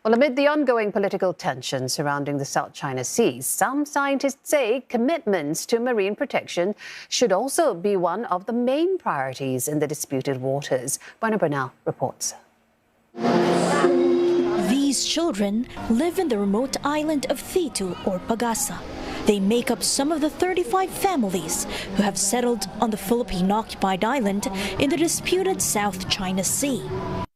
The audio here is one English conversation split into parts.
Well, amid the ongoing political tension surrounding the South China Sea, some scientists say commitments to marine protection should also be one of the main priorities in the disputed waters. Buena Bernal reports. These children live in the remote island of Thitu or Pagasa. They make up some of the 35 families who have settled on the Philippine-occupied island in the disputed South China Sea.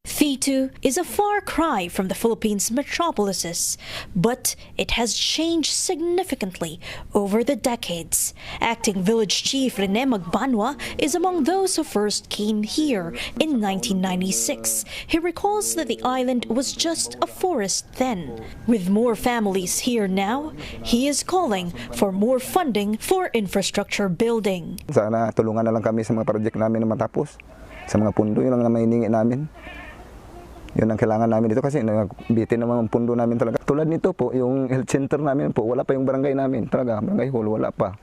Thitu is a far cry from the Philippines' metropolises, but it has changed significantly over the decades. Acting Village Chief Rene Magbanwa is among those who first came here in 1996. He recalls that the island was just a forest then. With more families here now, he is calling for more funding for infrastructure building. Sana tulungan na lang kami sa mga project namin na matapos. Sa mga pundo, yun lang na mainingi namin. Yun ang kailangan namin dito kasi bitin naman ang pundo namin talaga. Tulad nito po, yung health center namin po, wala pa yung barangay namin. Talaga, barangay hall, wala pa.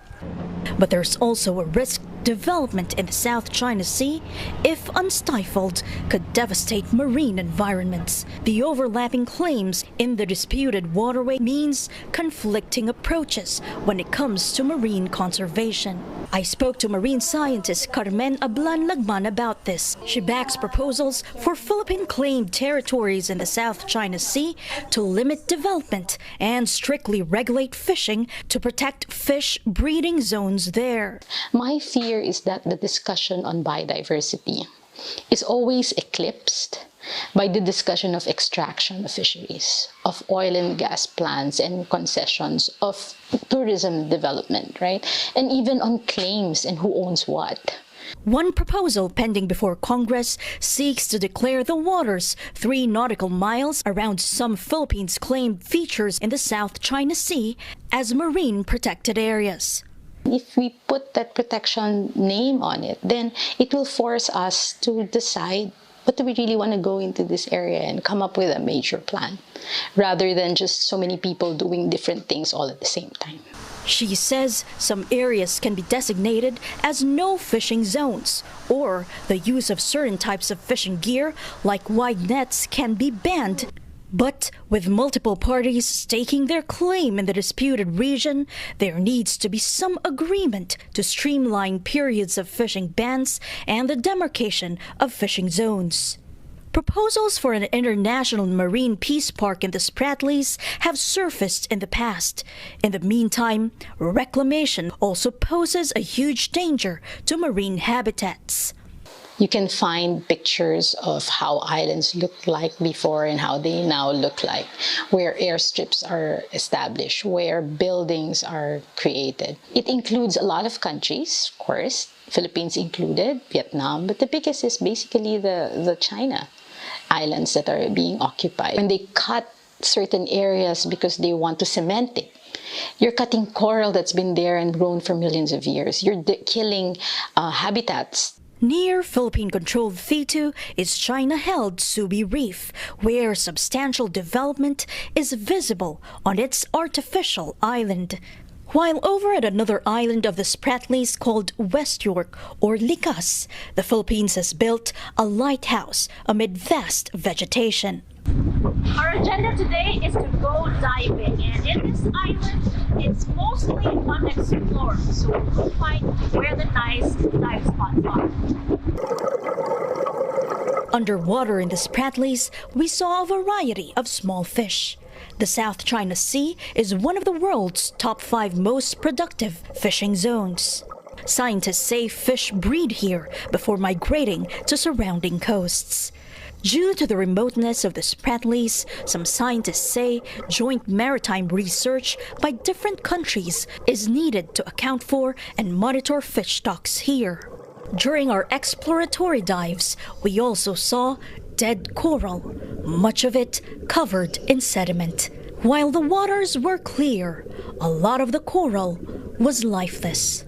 But there's also a risk development in the South China Sea, if unstifled, could devastate marine environments. The overlapping claims in the disputed waterway means conflicting approaches when it comes to marine conservation. I spoke to marine scientist Carmen Ablan Lagman about this. She backs proposals for Philippine-claimed territories in the South China Sea to limit development and strictly regulate fishing to protect fish breeding zones there. My fear is that the discussion on biodiversity is always eclipsed by the discussion of extraction of fisheries, of oil and gas plants and concessions, of tourism development, right? And even on claims and who owns what. One proposal pending before Congress seeks to declare the waters 3 nautical miles around some Philippines' claimed features in the South China Sea as marine protected areas. If we put that protection name on it, then it will force us to decide what do we really want to go into this area and come up with a major plan, rather than just so many people doing different things all at the same time. She says some areas can be designated as no fishing zones, or the use of certain types of fishing gear like wide nets can be banned. But with multiple parties staking their claim in the disputed region, there needs to be some agreement to streamline periods of fishing bans and the demarcation of fishing zones. Proposals for an international marine peace park in the Spratlys have surfaced in the past. In the meantime, reclamation also poses a huge danger to marine habitats. You can find pictures of how islands looked like before and how they now look like, where airstrips are established, where buildings are created. It includes a lot of countries, of course, Philippines included, Vietnam, but the biggest is basically the China islands that are being occupied. When they cut certain areas because they want to cement it, you're cutting coral that's been there and grown for millions of years. You're killing habitats. Near Philippine-controlled Thitu is China-held Subi Reef, where substantial development is visible on its artificial island. While over at another island of the Spratlys called West York or Likas, the Philippines has built a lighthouse amid vast vegetation. Our agenda today is to go diving, and in this island, it's mostly unexplored, so we'll find where the nice dive spots are. Underwater in the Spratlys, we saw a variety of small fish. The South China Sea is one of the world's top 5 most productive fishing zones. Scientists say fish breed here before migrating to surrounding coasts. Due to the remoteness of the Spratlys, some scientists say joint maritime research by different countries is needed to account for and monitor fish stocks here. During our exploratory dives, we also saw dead coral, much of it covered in sediment. While the waters were clear, a lot of the coral was lifeless.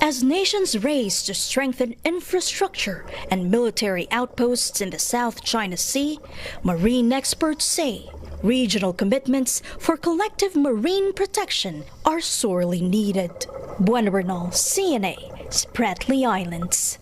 As nations race to strengthen infrastructure and military outposts in the South China Sea, marine experts say regional commitments for collective marine protection are sorely needed. Buena Bernal, CNA, Spratly Islands.